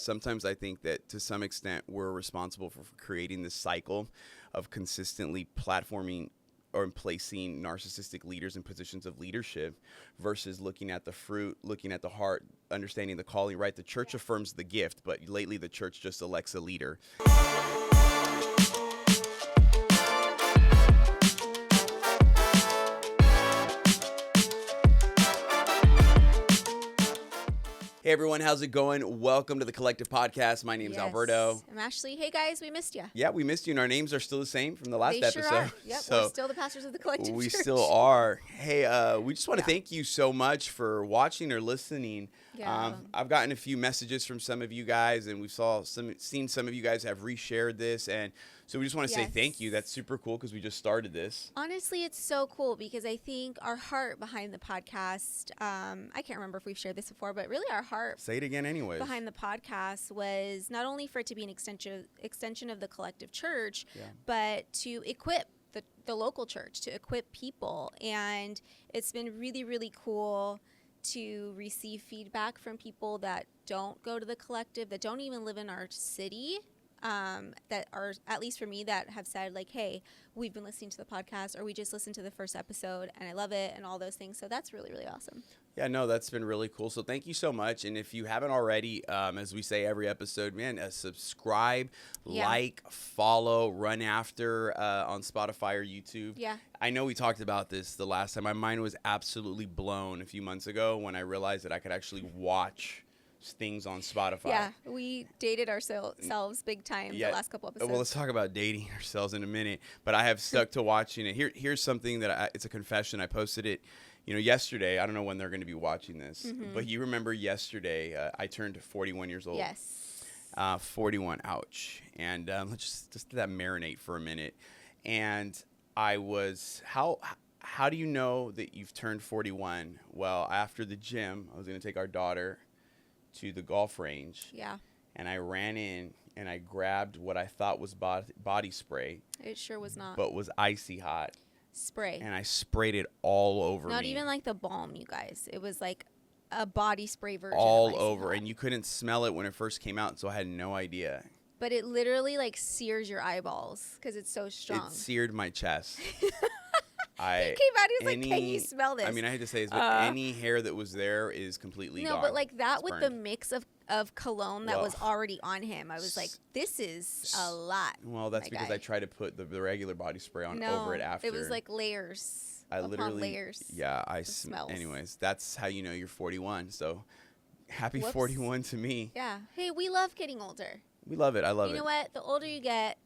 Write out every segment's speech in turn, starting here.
sometimes I think that to some extent we're responsible for creating this cycle of consistently platforming or placing narcissistic leaders in positions of leadership versus looking at the fruit, looking at the heart, understanding the calling, right? The church affirms the gift, but lately the church just elects a leader. Hey everyone, how's it going? Welcome to the Collective Podcast. My name is Alberto. I'm Ashley. Hey guys, we missed you. Yeah, we missed you, and our names are still the same from the last episode. Sure are. Yep, so we're still the pastors of the Collective we Church. still are. Hey, we just want to thank you so much for watching or listening. Yeah. I've gotten a few messages from some of you guys, and we've seen some of you guys have reshared this, and so we just want to say thank you. That's super cool because we just started this. Honestly, it's so cool because I think our heart behind the podcast, I can't remember if we've shared this before, but really our heart Say it again anyways. behind the podcast was not only for it to be an extension of the Collective Church, but to equip the local church, to equip people. And it's been really, really cool to receive feedback from people that don't go to the Collective, that don't even live in our city, that are, at least for me, that have said like, hey, we've been listening to the podcast, or we just listened to the first episode and I love it, and all those things. So that's really, really awesome. Yeah, no, that's been really cool. So thank you so much. And if you haven't already, as we say every episode, man, subscribe, like, follow, run after on Spotify or YouTube. Yeah. I know we talked about this the last time. My mind was absolutely blown a few months ago when I realized that I could actually watch things on Spotify. Yeah, we dated ourselves big time the last couple episodes. Well, let's talk about dating ourselves in a minute. But I have stuck to watching it. Here's something that it's a confession. I posted it, yesterday. I don't know when they're going to be watching this, but you remember yesterday I turned 41 years old. Yes. 41. Ouch. And let's just let that marinate for a minute. And I was how do you know that you've turned 41? Well, after the gym, I was going to take our daughter to the golf range. Yeah. And I ran in and I grabbed what I thought was body spray. It sure was not. But was icy hot. Spray. And I sprayed it all over me. Not even like the balm, you guys. It was like a body spray version. All over. And you couldn't smell it when it first came out, so I had no idea. But it literally like sears your eyeballs because it's so strong. It seared my chest. He came out, he was like, can you smell this? I mean, I hate to say this, but any hair that was there is completely gone. No, but like that it's with burned. the mix of cologne that was already on him, I was like, this is a lot. Well, that's because I tried to put the regular body spray on over it after. It was like layers. I literally, layers. Yeah, smells. Anyways, that's how you know you're 41. So happy 41 to me. Yeah. Hey, we love getting older. We love it. I love it. You know what? The older you get,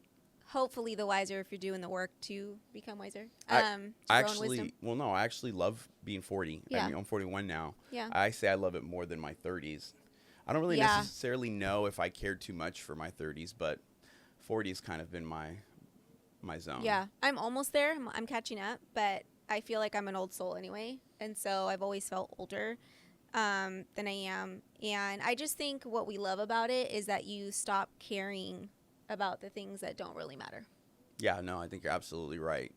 hopefully the wiser if you're doing the work to become wiser. I actually love being 40. Yeah. I mean, I'm 41 now. Yeah. I say I love it more than my 30s. I don't really necessarily know if I cared too much for my 30s, but 40 has kind of been my zone. Yeah. I'm almost there. I'm catching up, but I feel like I'm an old soul anyway. And so I've always felt older than I am. And I just think what we love about it is that you stop caring about the things that don't really matter. Yeah, no, I think you're absolutely right.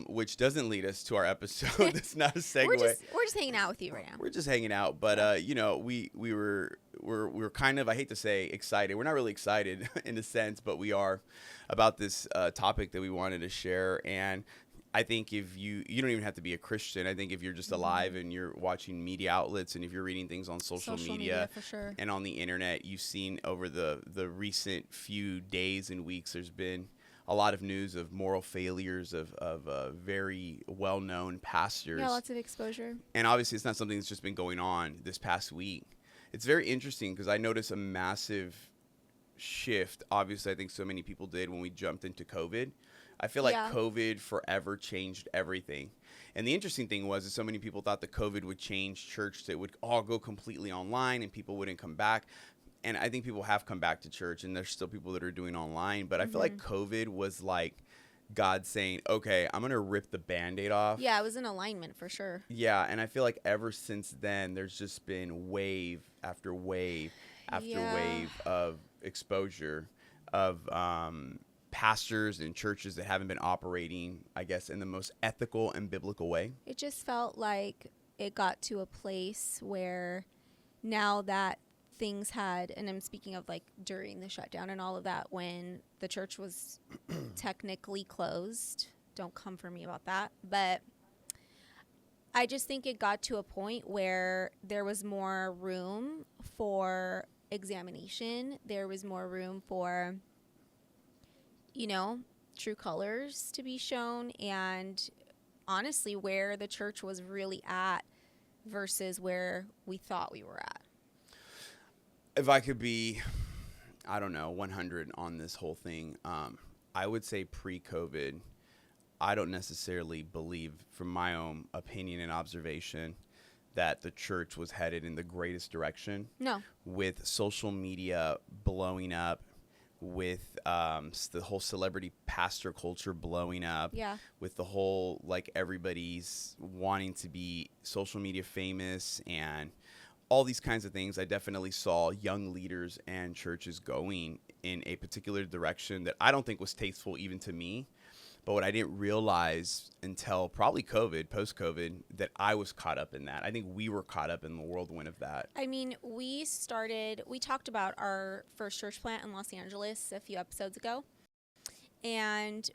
Which doesn't lead us to our episode. That's not a segue. We're just hanging out with you right now. We're just hanging out, but we're kind of, I hate to say excited. We're not really excited in a sense, but we are about this topic that we wanted to share. And I think if you don't even have to be a Christian. I think if you're just alive and you're watching media outlets and if you're reading things on social media for sure. and on the internet, you've seen over the recent few days and weeks, there's been a lot of news of moral failures of very well-known pastors. Yeah, lots of exposure. And obviously it's not something that's just been going on this past week. It's very interesting because I noticed a massive shift. Obviously, I think so many people did when we jumped into COVID. I feel like COVID forever changed everything. And the interesting thing was that so many people thought that COVID would change church, that it would all go completely online and people wouldn't come back. And I think people have come back to church and there's still people that are doing online. But I feel like COVID was like God saying, okay, I'm going to rip the Band-Aid off. Yeah, it was an alignment for sure. Yeah, and I feel like ever since then, there's just been wave after wave after wave of exposure of pastors and churches that haven't been operating, I guess, in the most ethical and biblical way. It just felt like it got to a place where now that things had, and I'm speaking of like during the shutdown and all of that, when the church was technically closed. Don't come for me about that. But I just think it got to a point where there was more room for examination. There was more room for, true colors to be shown, and honestly where the church was really at versus where we thought we were at. If I could be, I don't know, 100 on this whole thing, I would say pre-COVID, I don't necessarily believe, from my own opinion and observation, that the church was headed in the greatest direction. No. With social media blowing up, with the whole celebrity pastor culture blowing up, with the whole, like, everybody's wanting to be social media famous and all these kinds of things, I definitely saw young leaders and churches going in a particular direction that I don't think was tasteful even to me. But what I didn't realize until probably post-COVID, that I was caught up in that. I think we were caught up in the whirlwind of that. I mean, we talked about our first church plant in Los Angeles a few episodes ago. And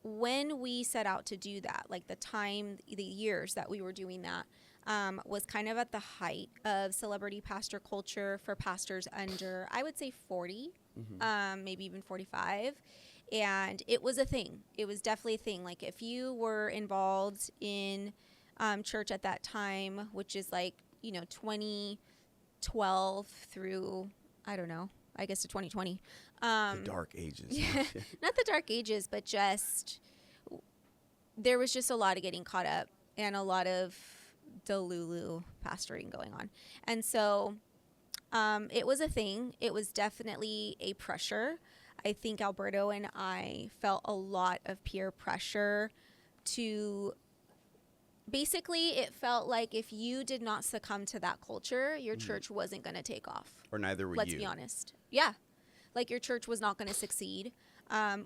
when we set out to do that, like the years that we were doing that, was kind of at the height of celebrity pastor culture for pastors under, I would say 40, maybe even 45. And it was a thing. It was definitely a thing. Like, if you were involved in church at that time, which is like, 2012 through, I don't know, I guess to 2020. The dark ages. Not the dark ages, but just there was just a lot of getting caught up and a lot of Delulu pastoring going on. And so it was a thing. It was definitely a pressure. I think Alberto and I felt a lot of peer pressure to basically, it felt like if you did not succumb to that culture, your church wasn't going to take off. Or neither were Let's you. be honest. Yeah. Like, your church was not going to succeed.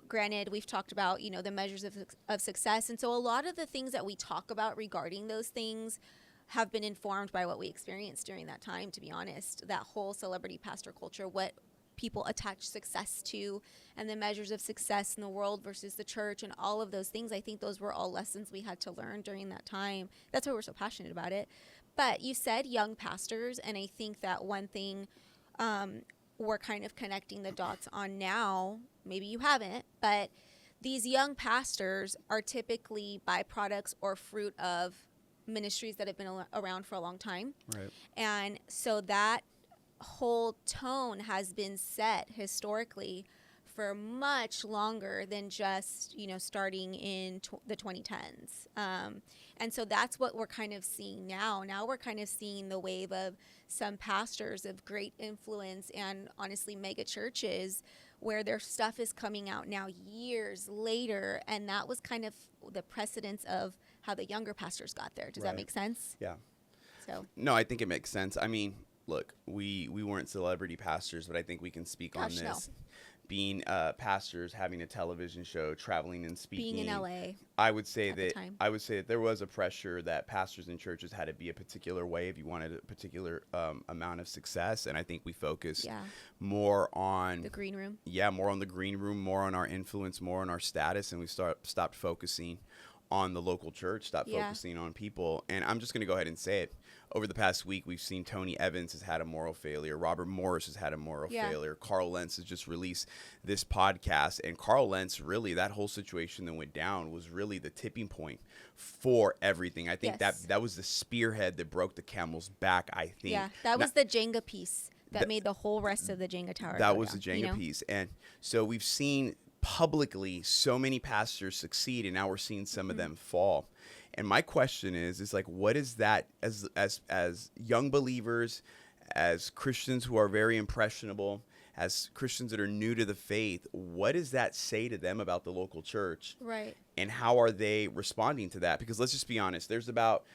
Granted, we've talked about, the measures of success. And so a lot of the things that we talk about regarding those things have been informed by what we experienced during that time, to be honest. That whole celebrity pastor culture, what people attach success to, and the measures of success in the world versus the church, and all of those things. I think those were all lessons we had to learn during that time. That's why we're so passionate about it. But you said young pastors, and I think that one thing we're kind of connecting the dots on now, maybe you haven't, but these young pastors are typically byproducts or fruit of ministries that have been around for a long time. Right. And so that whole tone has been set historically for much longer than just, starting in the 2010s. And so that's what we're kind of seeing now. Now we're kind of seeing the wave of some pastors of great influence and honestly mega churches where their stuff is coming out now years later. And that was kind of the precedence of how the younger pastors got there. Does that make sense? Yeah. So no, I think it makes sense. I mean, look, we weren't celebrity pastors, but I think we can speak on this. No. Being pastors, having a television show, traveling and speaking. Being in LA. I would say that there was a pressure that pastors and churches had to be a particular way if you wanted a particular amount of success. And I think we focused more on the green room. Yeah, more on the green room, more on our influence, more on our status, and we stopped focusing on the local church, focusing on people. And I'm just going to go ahead and say it. Over the past week, we've seen Tony Evans has had a moral failure. Robert Morris has had a moral failure. Carl Lentz has just released this podcast. And Carl Lentz, really, that whole situation that went down was really the tipping point for everything. I think that was the spearhead that broke the camel's back, I think. Yeah, that was the Jenga piece that made the whole rest of the Jenga tower That was the Jenga piece. And so we've seen publicly so many pastors succeed, and now we're seeing some of them fall. And my question is like, what is that as young believers, as Christians who are very impressionable, as Christians that are new to the faith, what does that say to them about the local church? Right. And how are they responding to that? Because let's just be honest, there's about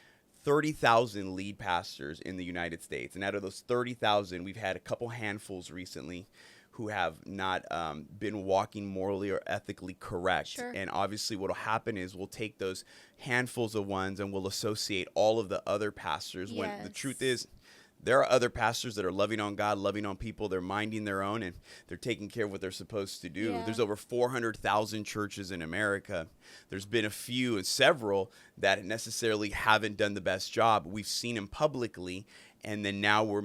30,000 lead pastors in the United States. And out of those 30,000, we've had a couple handfuls recently who have not been walking morally or ethically correct. Sure. And obviously what will happen is we'll take those handfuls of ones and we'll associate all of the other pastors when the truth is There are other pastors that are loving on God, loving on people. They're minding their own, and they're taking care of what they're supposed to do. Yeah. There's over 400,000 churches in America. There's been a few and several that necessarily haven't done the best job. We've seen them publicly, and then now we're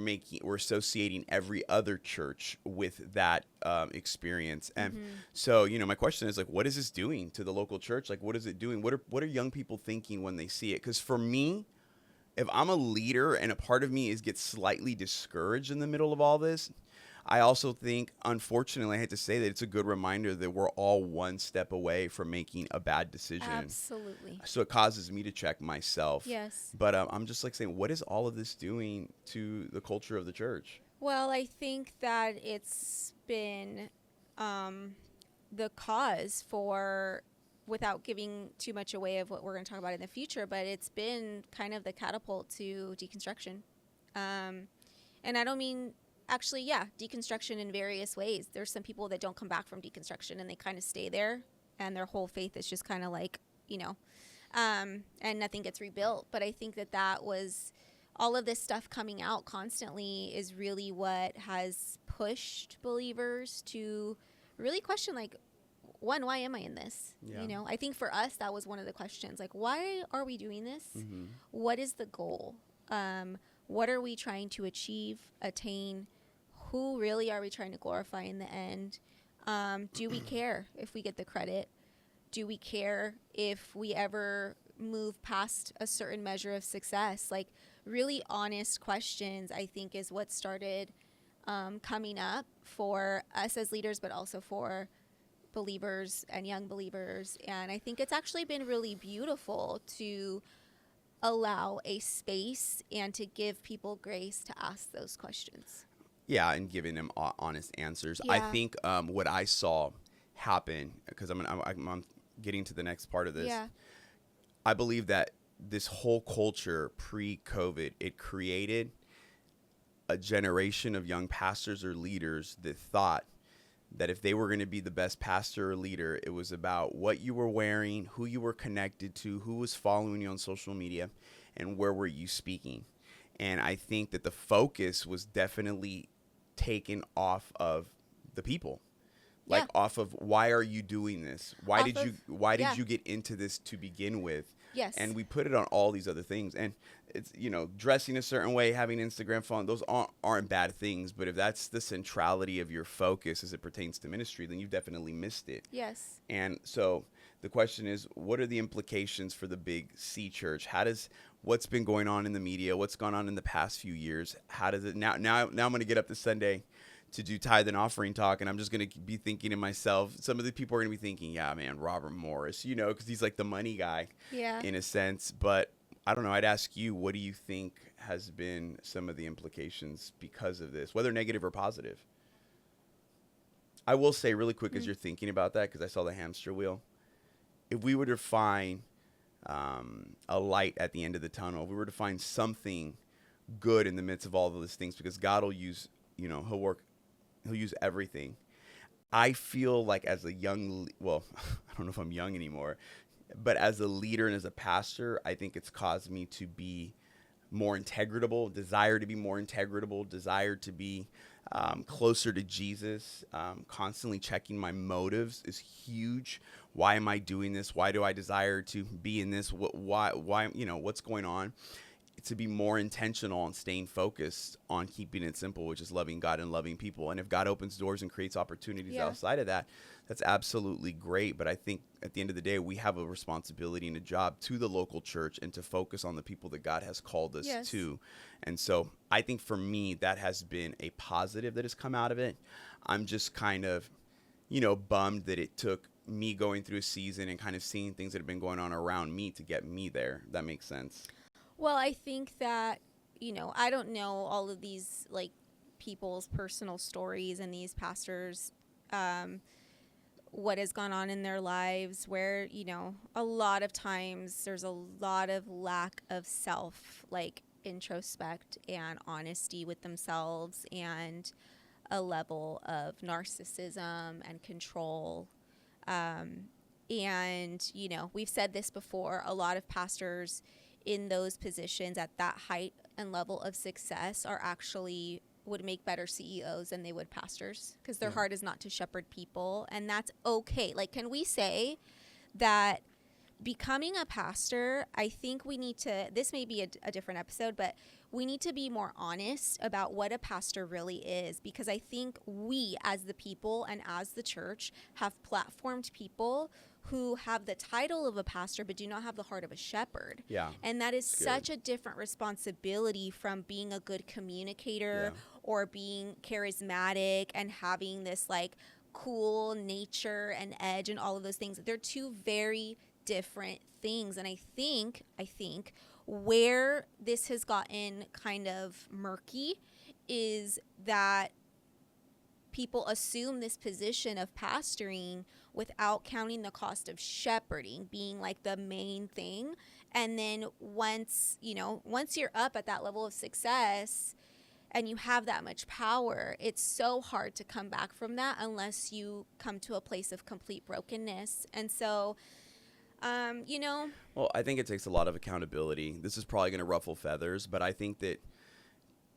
associating every other church with that experience. And so, my question is, like, what is this doing to the local church? Like, what is it doing? What are young people thinking when they see it? Because for me, if I'm a leader and a part of me gets slightly discouraged in the middle of all this, I also think, unfortunately, I hate to say that, it's a good reminder that we're all one step away from making a bad decision. Absolutely. So it causes me to check myself. Yes. But I'm just like saying, what is all of this doing to the culture of the church? Well, I think that it's been the cause for, without giving too much away of what we're going to talk about in the future, but it's been kind of the catapult to deconstruction. And I don't mean, actually, deconstruction in various ways. There's some people that don't come back from deconstruction and they kind of stay there, and their whole faith is just kind of like, and nothing gets rebuilt. But I think that was all of this stuff coming out constantly is really what has pushed believers to really question, like, one, why am I in this? Yeah. I think for us, that was one of the questions. Like, why are we doing this? Mm-hmm. What is the goal? What are we trying to achieve, attain? Who really are we trying to glorify in the end? Do we care if we get the credit? Do we care if we ever move past a certain measure of success? Like, really honest questions, I think, is what started coming up for us as leaders, but also for believers and young believers. And I think it's actually been really beautiful to allow a space and to give people grace to ask those questions. Yeah, and giving them honest answers. Yeah. I think what I saw happen, because I'm getting to the next part of this. Yeah. I believe that this whole culture pre-COVID, it created a generation of young pastors or leaders that thought that if they were going to be the best pastor or leader, it was about what you were wearing, who you were connected to, who was following you on social media, and where were you speaking. And I think that the focus was definitely taken off of the people. Like, off of, why are you doing this? Why did you get into this to begin with? Yes. And we put it on all these other things. And it's, dressing a certain way, having Instagram phone, those aren't bad things. But if that's the centrality of your focus as it pertains to ministry, then you've definitely missed it. Yes. And so the question is, what are the implications for the Big C Church? What's been going on in the media? What's gone on in the past few years? How does it now I'm going to get up this Sunday to do tithe and offering talk, and I'm just going to be thinking to myself, some of the people are going to be thinking, yeah, man, Robert Morris, because he's like the money guy in a sense. But I don't know. I'd ask you, what do you think has been some of the implications because of this, whether negative or positive? I will say really quick as you're thinking about that, because I saw the hamster wheel. If we were to find a light at the end of the tunnel, if we were to find something good in the midst of all of these things, because God will use, He'll use everything. I feel like as a young, well, I don't know if I'm young anymore, but as a leader and as a pastor, I think it's caused me to be more integratable, desire to be more integratable, desire to be closer to Jesus. Constantly checking my motives is huge. Why am I doing this? Why do I desire to be in this? Why, what's going on? To be more intentional on staying focused on keeping it simple, which is loving God and loving people. And if God opens doors and creates opportunities outside of that, that's absolutely great. But I think at the end of the day, we have a responsibility and a job to the local church and to focus on the people that God has called us to. And so I think for me, that has been a positive that has come out of it. I'm just kind of, bummed that it took me going through a season and kind of seeing things that have been going on around me to get me there. That makes sense. Well, I think that, I don't know all of these, like, people's personal stories and these pastors, what has gone on in their lives where, a lot of times there's a lot of lack of self, like, introspect and honesty with themselves, and a level of narcissism and control. And, we've said this before, a lot of pastors in those positions at that height and level of success are actually would make better CEOs than they would pastors, because their heart is not to shepherd people, and that's okay. Like, can we say that becoming a pastor, I think we need to, this may be a different episode, but we need to be more honest about what a pastor really is, because I think we as the people and as the church have platformed people who have the title of a pastor but do not have the heart of a shepherd. Yeah. And that is such a different responsibility from being a good communicator or being charismatic and having this like cool nature and edge and all of those things. They're two very different things. And I think where this has gotten kind of murky is that people assume this position of pastoring without counting the cost of shepherding being like the main thing. And then once you're up at that level of success and you have that much power, it's so hard to come back from that unless you come to a place of complete brokenness. And so, Well, I think it takes a lot of accountability. This is probably going to ruffle feathers, but I think that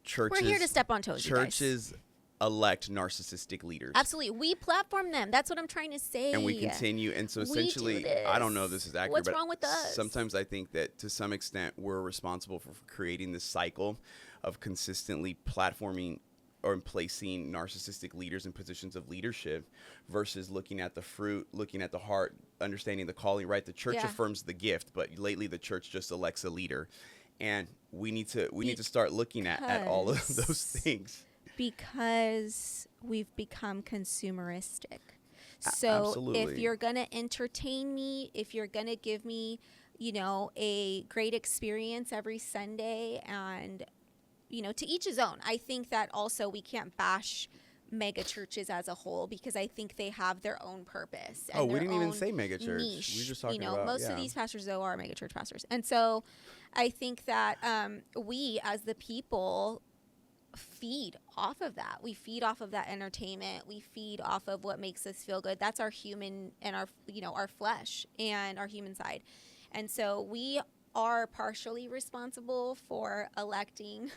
churches... We're here to step on toes, churches elect narcissistic leaders. Absolutely. We platform them. That's what I'm trying to say. And we continue. And so essentially, I don't know if this is accurate. What's but wrong with us? Sometimes I think that to some extent we're responsible for creating this cycle of consistently platforming or placing narcissistic leaders in positions of leadership versus looking at the fruit, looking at the heart, understanding the calling, right? The church affirms the gift, but lately the church just elects a leader. And we need to start looking at all of those things. Because we've become consumeristic. So Absolutely. If you're going to entertain me, if you're going to give me, a great experience every Sunday, and, to each his own. I think that also we can't bash mega churches as a whole, because I think they have their own purpose. And we didn't even say mega church. Niche. We were just talking about, most of these pastors, though, are mega church pastors. And so I think that we as the people feed off of that. We feed off of that entertainment. We feed off of what makes us feel good. That's our human and our flesh and our human side. And so we are partially responsible for electing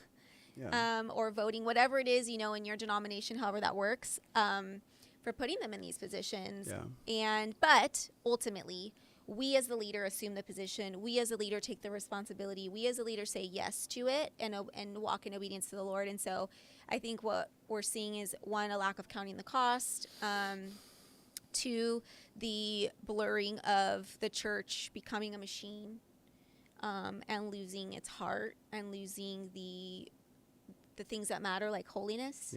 or voting, whatever it is, in your denomination, however that works, for putting them in these positions. But ultimately, we as the leader assume the position. We as a leader take the responsibility. We as a leader say yes to it and walk in obedience to the Lord. And so I think what we're seeing is, one, a lack of counting the cost. Two, the blurring of the church becoming a machine and losing its heart and losing the things that matter, like holiness,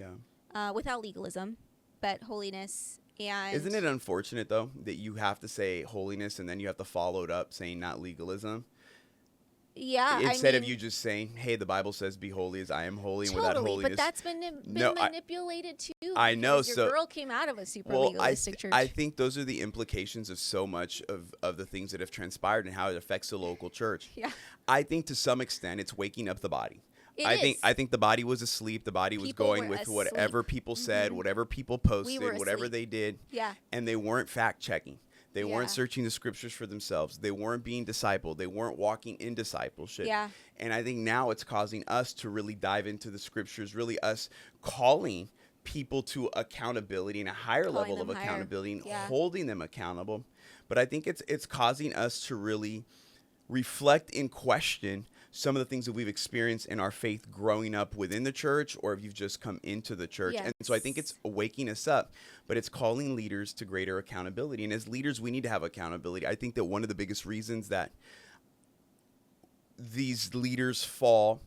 without legalism, but holiness. And isn't it unfortunate, though, that you have to say holiness and then you have to follow it up saying not legalism? Yeah. Instead of you just saying, hey, the Bible says be holy as I am holy, and without holiness. But that's been manipulated too. I know. Your girl came out of a super legalistic church. I think those are the implications of so much of the things that have transpired and how it affects the local church. Yeah. I think to some extent it's waking up the body. I think the body was asleep. The body was going with whatever people said, whatever people posted, whatever they did. Yeah. And they weren't fact checking. They weren't searching the scriptures for themselves. They weren't being discipled. They weren't walking in discipleship. Yeah. And I think now it's causing us to really dive into the scriptures, really us calling people to accountability and a higher level of accountability and holding them accountable. But I think it's causing us to really reflect and question some of the things that we've experienced in our faith growing up within the church, or if you've just come into the church. Yes. And so I think it's waking us up, but it's calling leaders to greater accountability. And as leaders, we need to have accountability. I think that one of the biggest reasons that these leaders fall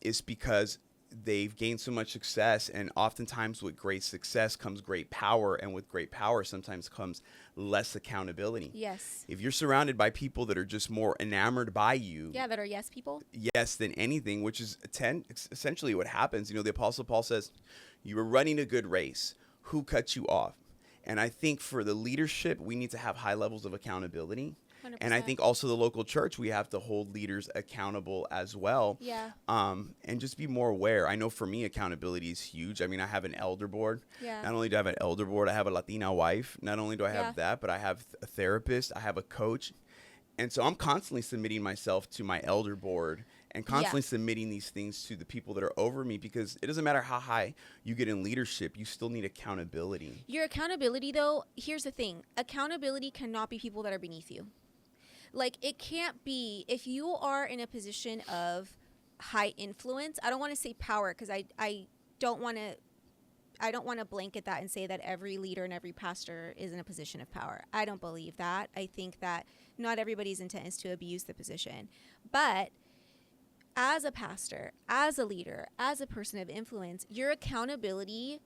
is because they've gained so much success, and oftentimes with great success comes great power, and with great power sometimes comes less accountability. Yes. If you're surrounded by people that are just more enamored by you, that are yes people, than anything, which is essentially what happens. The Apostle Paul says, you were running a good race. Who cut you off? And I think for the leadership, we need to have high levels of accountability. 100%. And I think also the local church, we have to hold leaders accountable as well. Yeah. And just be more aware. I know for me, accountability is huge. I mean, I have an elder board. Yeah. Not only do I have an elder board, I have a Latina wife. Not only do I have that, but I have a therapist. I have a coach. And so I'm constantly submitting myself to my elder board and constantly submitting these things to the people that are over me, because it doesn't matter how high you get in leadership, you still need accountability. Your accountability, though, here's the thing. Accountability cannot be people that are beneath you. Like, it can't be, if you are in a position of high influence, I don't want to say power, because I don't want to blanket that and say that every leader and every pastor is in a position of power. I don't believe that. I think that not everybody's intent is to abuse the position. But as a pastor, as a leader, as a person of influence, your accountability,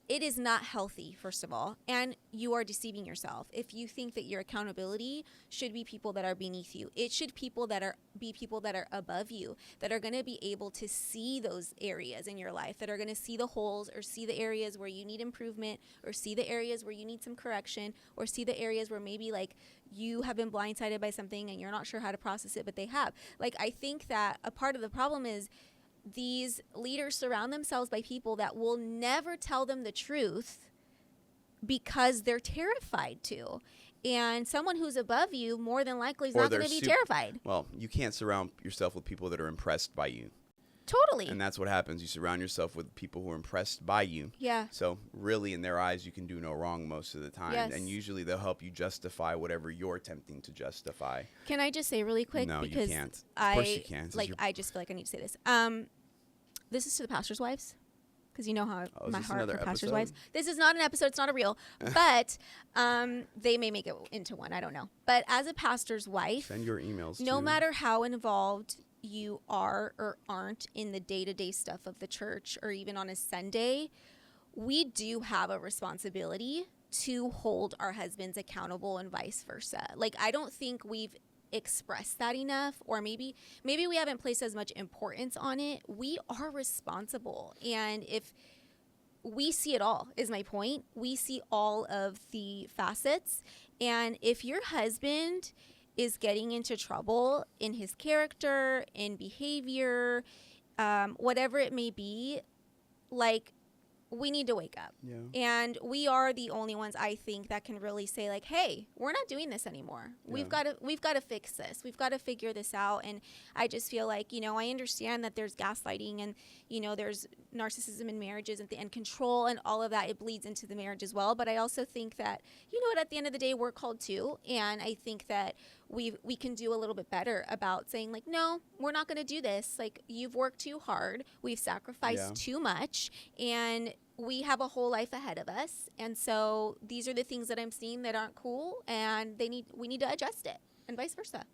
it is not healthy, first of all, and you are deceiving yourself if you think that your accountability should be people that are beneath you. It should be people that are above you, that are going to be able to see those areas in your life, that are going to see the holes, or see the areas where you need improvement, or see the areas where you need some correction, or see the areas where maybe like you have been blindsided by something and you're not sure how to process it, but they have. Like, I think that a part of the problem is these leaders surround themselves by people that will never tell them the truth because they're terrified to. And someone who's above you more than likely is not going to be terrified. Well, you can't surround yourself with people that are impressed by you. Totally. And that's what happens. You surround yourself with people who are impressed by you. Yeah. So really, in their eyes, you can do no wrong most of the time. Yes. And usually they'll help you justify whatever you're attempting to justify. Can I just say really quick? No, because you can't. Of course you can. I just feel like I need to say this. This is to the pastors' wives, because you know how my heart for pastors' wives. This is not an episode. It's not a reel. But they may make it into one. I don't know. But as a pastor's wife, send your emails. No matter how involved you are or aren't in the day-to-day stuff of the church, or even on a Sunday, we do have a responsibility to hold our husbands accountable and vice versa. Like, I don't think we've expressed that enough, or maybe we haven't placed as much importance on it. We are responsible, and if we see it all, is my point. We see all of the facets, and if your husband is getting into trouble in his character, in behavior, whatever it may be, like, we need to wake up. Yeah. And we are the only ones, I think, that can really say, like, hey, we're not doing this anymore. Yeah. We've got to fix this. We've got to figure this out. And I just feel like, I understand that there's gaslighting and, there's narcissism in marriages and control and all of that. It bleeds into the marriage as well. But I also think that, at the end of the day, we're called too. And I think that we can do a little bit better about saying, like, no, we're not going to do this. Like, you've worked too hard. We've sacrificed too much. And we have a whole life ahead of us. And so these are the things that I'm seeing that aren't cool. And we need to adjust it, and vice versa.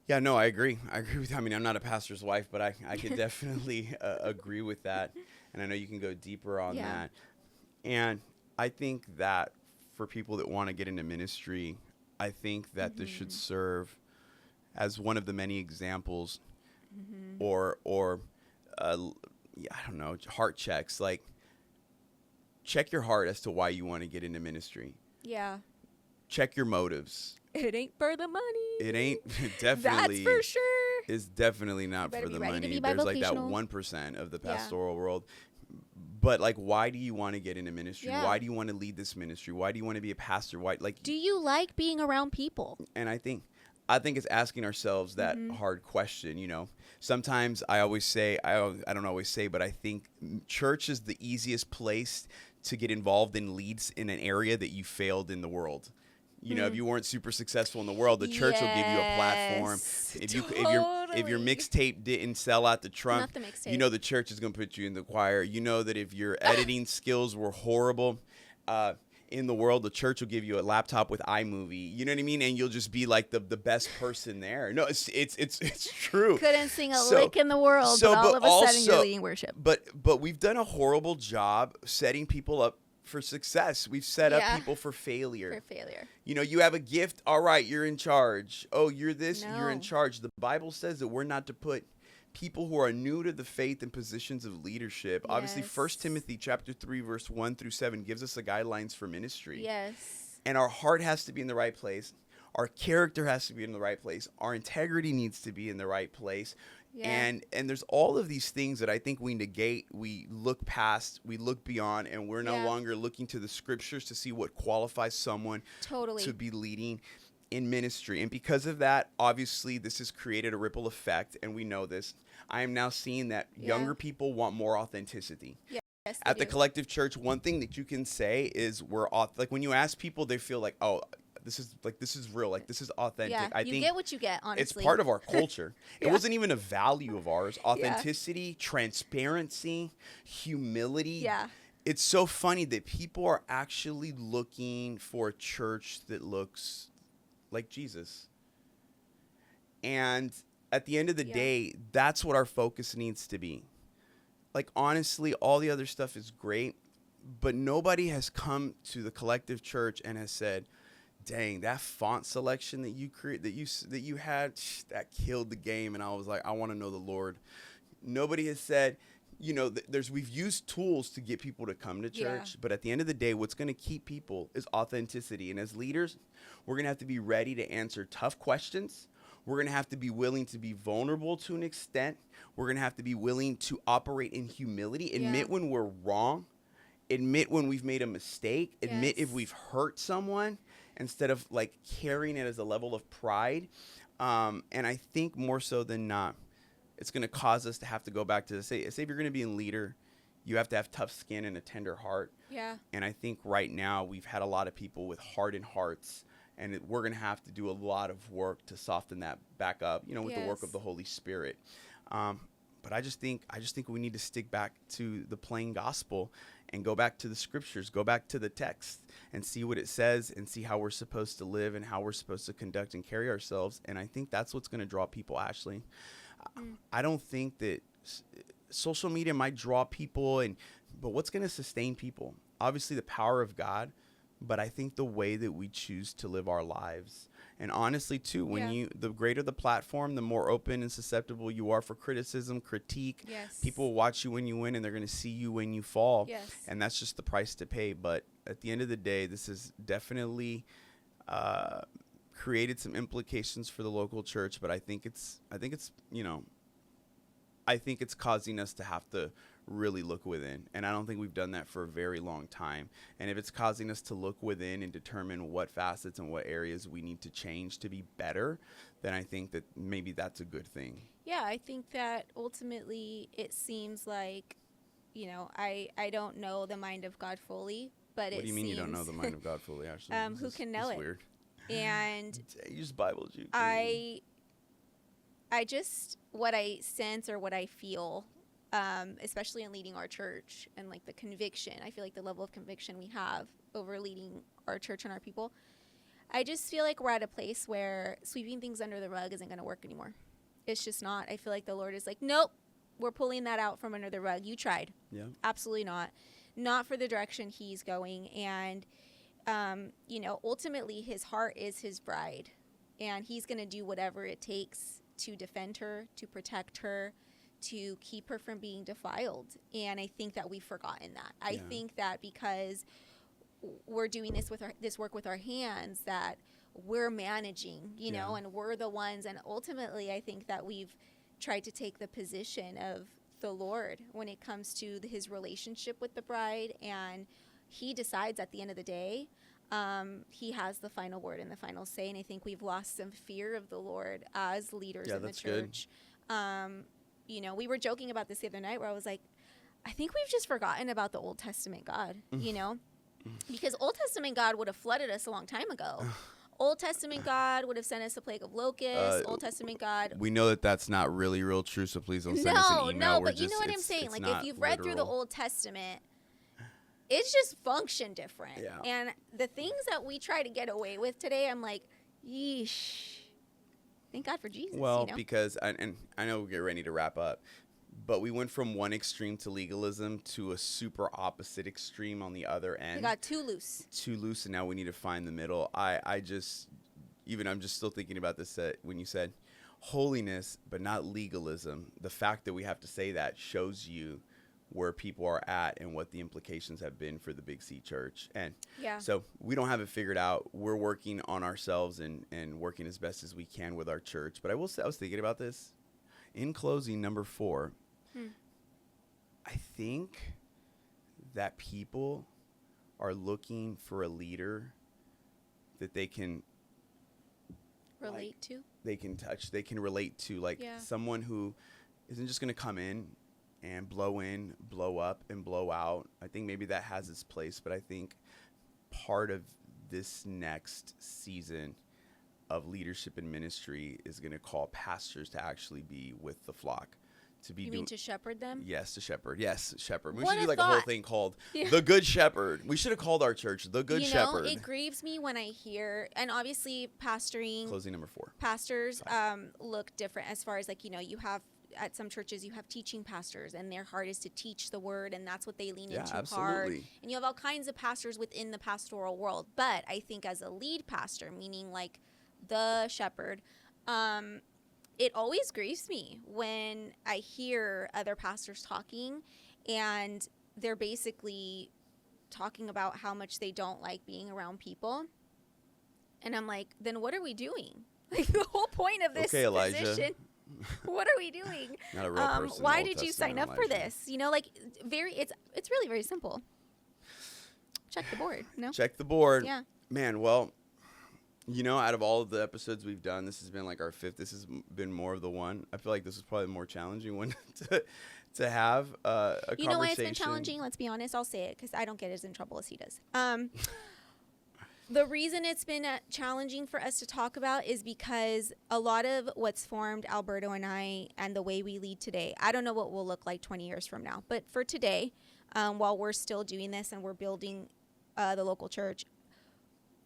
Yeah, no, I agree. I agree with that. I mean, I'm not a pastor's wife, but I can definitely agree with that. And I know you can go deeper on that. And I think that for people that want to get into ministry, I think that this should serve as one of the many examples or I don't know, heart checks. Like, check your heart as to why you want to get into ministry. Yeah. Check your motives. It ain't for the money. It ain't definitely. That's for sure. It's definitely not for the money. There's like that 1% of the pastoral world. But like, why do you want to get into ministry? Why do you want to lead this ministry? Why do you want to be a pastor? Why, like, do you like being around people? And I think it's asking ourselves that hard question. Sometimes I always say, I don't always say, but I think church is the easiest place to get involved in leads in an area that you failed in the world. If you weren't super successful in the world, the church will give you a platform. If your mixtape didn't sell out the trunk, the church is going to put you in the choir. That if your editing skills were horrible in the world, the church will give you a laptop with iMovie. You know what I mean? And you'll just be like the best person there. No, it's true. Couldn't sing a lick in the world, but all of a sudden you're leading worship. But we've done a horrible job setting people up for success. We've set up people for failure. You have a gift. All right, you're in charge. Oh, you're this. No. You're in charge. The Bible says that we're not to put people who are new to the faith in positions of leadership. Yes. Obviously, 1 Timothy chapter 3, verse 1 through 7 gives us the guidelines for ministry. Yes. And our heart has to be in the right place. Our character has to be in the right place. Our integrity needs to be in the right place. Yeah. And there's all of these things that I think we negate, we look past, we look beyond, and we're no longer looking to the scriptures to see what qualifies someone to be leading. in ministry. And because of that, obviously, this has created a ripple effect, and we know this. I am now seeing that younger people want more authenticity. Yes, At the Collective Church, one thing that you can say is like when you ask people, they feel like, oh, this is real, like this is authentic. Yeah, I you think get what you get, honestly. it's part of our culture. Yeah. It wasn't even a value of ours. Authenticity, transparency, humility. Yeah. It's so funny that people are actually looking for a church that looks like Jesus. And at the end of the day, that's what our focus needs to be. Like, honestly, all the other stuff is great, but nobody has come to the Collective Church and has said, dang, that font selection that you had, that killed the game. And I was like, I want to know the Lord. Nobody has said, you know, we've used tools to get people to come to church, but at the end of the day, what's going to keep people is authenticity. And as leaders, we're going to have to be ready to answer tough questions. We're going to have to be willing to be vulnerable to an extent. We're going to have to be willing to operate in humility, admit when we're wrong, admit when we've made a mistake, admit if we've hurt someone, instead of like carrying it as a level of pride. And I think more so than not, it's going to cause us to have to go back to say if you're going to be a leader, you have to have tough skin and a tender heart. Yeah. And I think right now we've had a lot of people with hardened hearts, and we're going to have to do a lot of work to soften that back up, you know, with the work of the Holy Spirit. But I just think we need to stick back to the plain gospel and go back to the scriptures, go back to the text and see what it says and see how we're supposed to live and how we're supposed to conduct and carry ourselves. And I think that's what's going to draw people, Ashley. I don't think that social media might draw people, but what's going to sustain people? Obviously the power of God, but I think the way that we choose to live our lives. And honestly, too, the greater the platform, the more open and susceptible you are for criticism, critique. Yes. People will watch you when you win, and they're going to see you when you fall. Yes. And that's just the price to pay. But at the end of the day, this has definitely created some implications for the local church. But I think it's causing us to have to really look within. And I don't think we've done that for a very long time. And if it's causing us to look within and determine what facets and what areas we need to change to be better, then I think that maybe that's a good thing. Yeah, I think that ultimately it seems like, you know, I don't know the mind of God fully, but what do you mean you don't know the mind of God fully, Ashley? Who can know it? Weird. And use Bible, Jude. I just, what I sense or what I feel, especially in leading our church and like the conviction, I feel like the level of conviction we have over leading our church and our people, I just feel like we're at a place where sweeping things under the rug isn't going to work anymore. It's just not. I feel like the Lord is like, nope, we're pulling that out from under the rug. You tried. Yeah. Absolutely not. Not for the direction he's going. And, you know, ultimately his heart is his bride, and he's going to do whatever it takes to defend her, to protect her, to keep her from being defiled. And I think that we've forgotten that. I think that because we're doing this work with our hands, that we're managing, you know, and we're the ones. And ultimately, I think that we've tried to take the position of the Lord when it comes to his relationship with the bride. And he decides at the end of the day. He has the final word and the final say. And I think we've lost some fear of the Lord as leaders in the church. You know, we were joking about this the other night where I was like, I think we've just forgotten about the Old Testament God, you know, because Old Testament God would have flooded us a long time ago. Old Testament God would have sent us a plague of locusts. Old Testament God. We know that that's not really real true, so please don't send us an email. No, but you know what I'm saying? Like, if you've read through the Old Testament, it's just function different. Yeah. And the things that we try to get away with today, I'm like, yeesh. Thank God for Jesus. Well, you know? because, and I know we'll get ready to wrap up, but we went from one extreme to legalism to a super opposite extreme on the other end. We got too loose. And now we need to find the middle. I'm just still thinking about this when you said holiness, but not legalism. The fact that we have to say that shows you where people are at and what the implications have been for the Big C Church. And so we don't have it figured out. We're working on ourselves and working as best as we can with our church. But I will say, I was thinking about this. In closing, number 4, I think that people are looking for a leader that they can relate to. They can touch. They can relate to, like, someone who isn't just going to come in, blow up, and blow out. I think maybe that has its place, but I think part of this next season of leadership and ministry is going to call pastors to actually be with the flock. You mean to shepherd them? Yes, to shepherd. Yes, shepherd. We What should do a like thought. a whole thing called The Good Shepherd. We should have called our church The Good Shepherd. It grieves me when I hear, and obviously pastoring. Closing number 4. Pastors look different as far as, like, you have, at some churches you have teaching pastors, and their heart is to teach the word, and that's what they lean into hard. And you have all kinds of pastors within the pastoral world. But I think as a lead pastor, meaning like the shepherd, it always grieves me when I hear other pastors talking, and they're basically talking about how much they don't like being around people. And I'm like, then what are we doing? Like, the whole point of this position. What are we doing? Not a real person. Why did you sign up for this? It's really very simple. Check the board. No? Check the board. Yeah. Man, well, out of all of the episodes we've done, this has been like our 5th. This has been more of the one. I feel like this was probably the more challenging one to have a conversation. You know why it's been challenging? Let's be honest. I'll say it because I don't get as in trouble as he does. The reason it's been challenging for us to talk about is because a lot of what's formed Alberto and I and the way we lead today, I don't know what we'll look like 20 years from now. But for today, while we're still doing this and we're building the local church,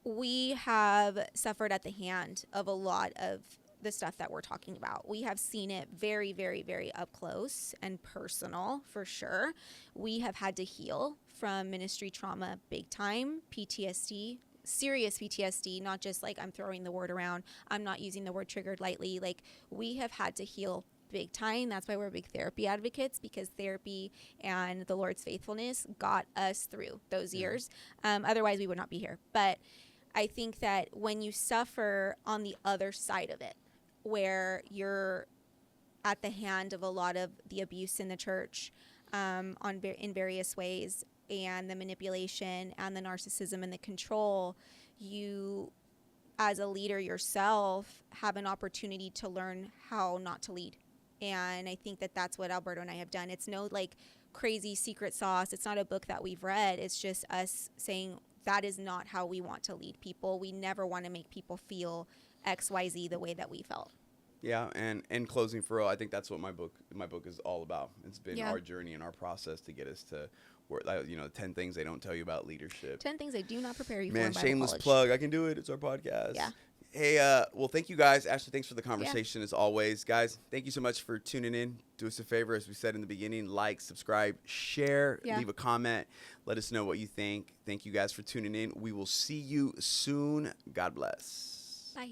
we have suffered at the hand of a lot of the stuff that we're talking about. We have seen it very, very, very up close and personal, for sure. We have had to heal from ministry trauma big time, PTSD, serious PTSD, not just like I'm throwing the word around. I'm not using the word triggered lightly. Like, we have had to heal big time. That's why we're big therapy advocates, because therapy and the Lord's faithfulness got us through those years. Otherwise, we would not be here. But I think that when you suffer on the other side of it, where you're at the hand of a lot of the abuse in the church in various ways, and the manipulation and the narcissism and the control, you as a leader yourself have an opportunity to learn how not to lead. And I think that that's what Alberto and I have done. It's no like crazy secret sauce. It's not a book that we've read. It's just us saying that is not how we want to lead people. We never want to make people feel XYZ the way that we felt. Yeah, and closing for real, I think that's what my book is all about. It's been our journey and our process to get us to where, 10 things they don't tell you about leadership. 10 things they do not prepare you for. Man, shameless plug. I can do it. It's our podcast. Yeah. Hey, well, thank you guys. Ashley, thanks for the conversation as always. Guys, thank you so much for tuning in. Do us a favor, as we said in the beginning, like, subscribe, share, leave a comment. Let us know what you think. Thank you guys for tuning in. We will see you soon. God bless. Bye.